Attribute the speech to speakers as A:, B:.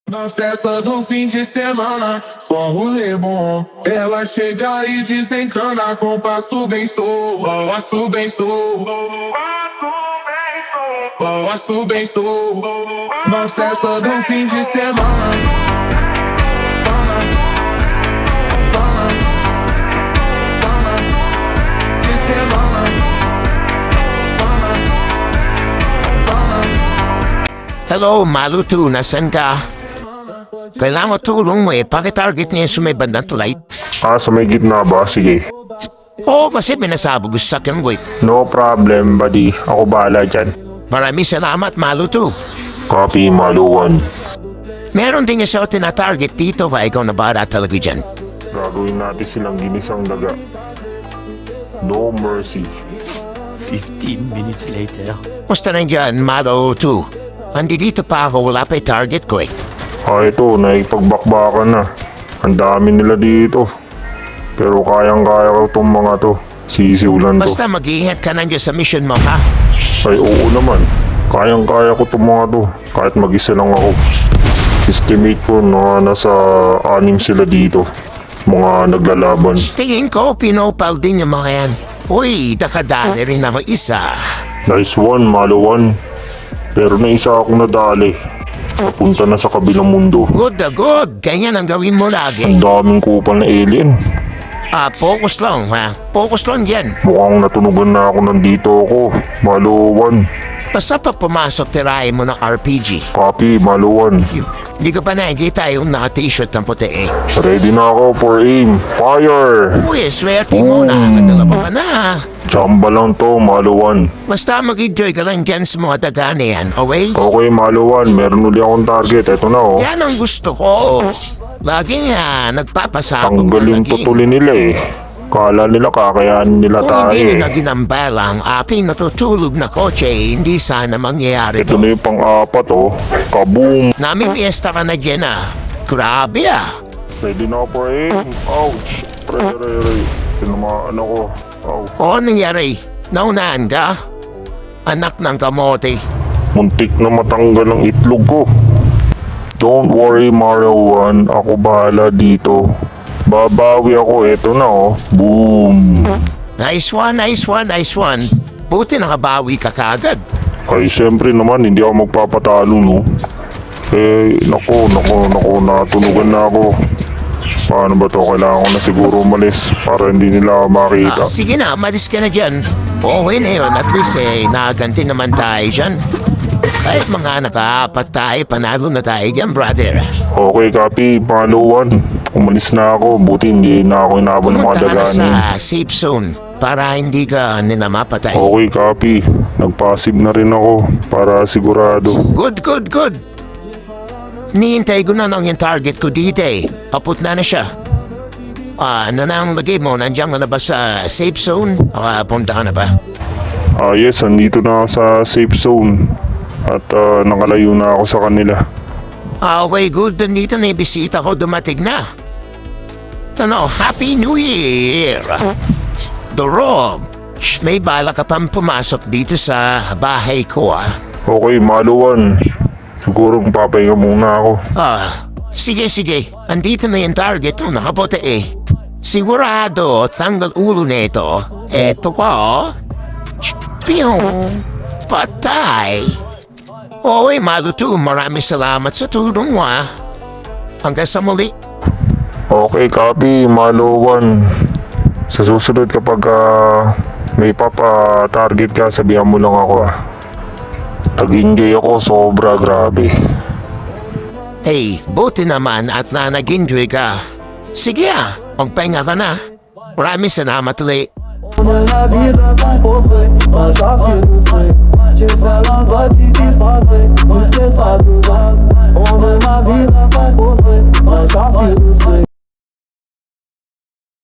A: Na festa do fim de semana, só rolê bom. Ela chega e desencana com passo bem sou, passo bem sou, passo bem sou. Na festa do fim de semana.
B: Hello, Maluto, nasan ka? Kailangan mo tulong mo pakitarget niya sa may bandang tulay.
C: Sa may gitna ba? Sige.
B: Oo, kasi binasabog sa sakyan ko
C: No problem, buddy. Ako bahala dyan.
B: Maraming salamat, Maluto.
C: Copy, Maluwan.
B: Meron din siya tinatarget dito ba ikaw na bara talaga dyan?
C: Gagawin natin silang ginisang daga. No mercy.
D: 15 minutes later.
B: Musta na dyan, Maluto? Dito pa ako, wala pa yung target ko
C: Ito, naipagbakbakan na. Ang dami nila dito. Pero kayang-kaya ko itong mga to. Sisiulan to.
B: Basta mag-iingat ka nandiyan sa mission mo, ha?
C: Ay, oo naman. Kayang-kaya ko itong mga to. Kahit mag-isa lang ako. Estimate ko na nasa 6 sila dito. Mga naglalaban.
B: Tingin ko, pinopal din yung mga yan. Uy, nakadali rin ako isa.
C: Nice one, Maluwan. Pero na isa akong nadali. Papunta na sa kabilang mundo.
B: Good na good. Ganyan ang gawin mo lagi.
C: Ang daming kupal na alien.
B: Focus lang, ha? Focus lang yan.
C: Mukhang natunugan na ako nandito ako. Maluwan.
B: Basta pa pumasok, tirahin mo ng RPG.
C: Copy, Maluwan.
B: Hindi ko pa nakikita yung naka-t-shirt ng puti
C: Ready na ako for aim. Fire!
B: Uy, swerte mo na. Nakadala pa ka na.
C: Chamba lang to, Maluwan.
B: Basta mag-enjoy ka lang dyan sa mga daga na yan, okay?
C: Okay, Maluwan. Meron uli akong target. Ito na, oh.
B: Yan ang gusto ko. Lagi nga, nagpapasabog.
C: Tanggalin putulin nila eh. Kala nila kakayanin nila
B: Kung
C: tayo
B: hindi
C: eh.
B: nila ginambala ang aking natutulog na kotse, hindi sana mangyayari
C: Ito
B: to.
C: na yung pang-apat, oh. Kaboom!
B: Naming fiesta ka na dyan, Grabe,
C: Ready na ako for aim. Ouch! Ray. Tinamaan ako. Ow.
B: O, nangyari? Naunahan ka? Anak ng kamote.
C: Muntik na matanggal ang itlog ko. Don't worry, Mario 1. Ako bahala dito. Babawi ako. Eto na, oh. Boom!
B: Nice one, nice one, nice one. Buti nakabawi ka kagad.
C: Ay, siyempre naman, hindi ako magpapatalo, no? Nako, natunugan na ako. Paano ba to? Kailangan ko na siguro umalis para hindi nila ako makita.
B: Sige na, malis ka na dyan. Okay na yun, at least nakaganti naman tayo dyan. Kahit mga nakaapat tayo, panalo na tayo dyan, brother.
C: Okay, copy, Maluwan. Umalis na ako, buti hindi na ako inabon ng mga
B: Pumunta ka na
C: daganin.
B: sa safe zone para hindi ka nila mapatay.
C: Okay, copy. Nagpasib na rin ako para sigurado.
B: Good. Nihintay ko na lang yung target ko dito Kaput na siya. Ano na ang lagay mo? Nandiyan ka na ba sa safe zone? Punta ka na ba?
C: Yes, andito na ako sa safe zone. At nakalayo na ako sa kanila.
B: Okay, good. Nandito na yung bisita ko. Dumating na. Happy New Year! Dorog! May bala ka pang pumasok dito sa bahay ko,
C: Okay, Maluwan. Siguro papahinga muna ako.
B: Sige. Andito na yung target mo, nakapote Sigurado, tanggal ulo nito. Eto ko, Piyong! Patay! Okay, Maluto, maraming salamat sa tulong mo, Hanggang sa muli.
C: Okay, copy, Maluwan. Sa susunod kapag may papa-target ka, sabihan mo lang ako, Nag-enjoy ako, sobra, grabe.
B: Hey, buti naman at nag-enjoy ka. Sige magpahinga ka na. Maraming salamat ulit.
E: Na vida com povo, mas a vida sei.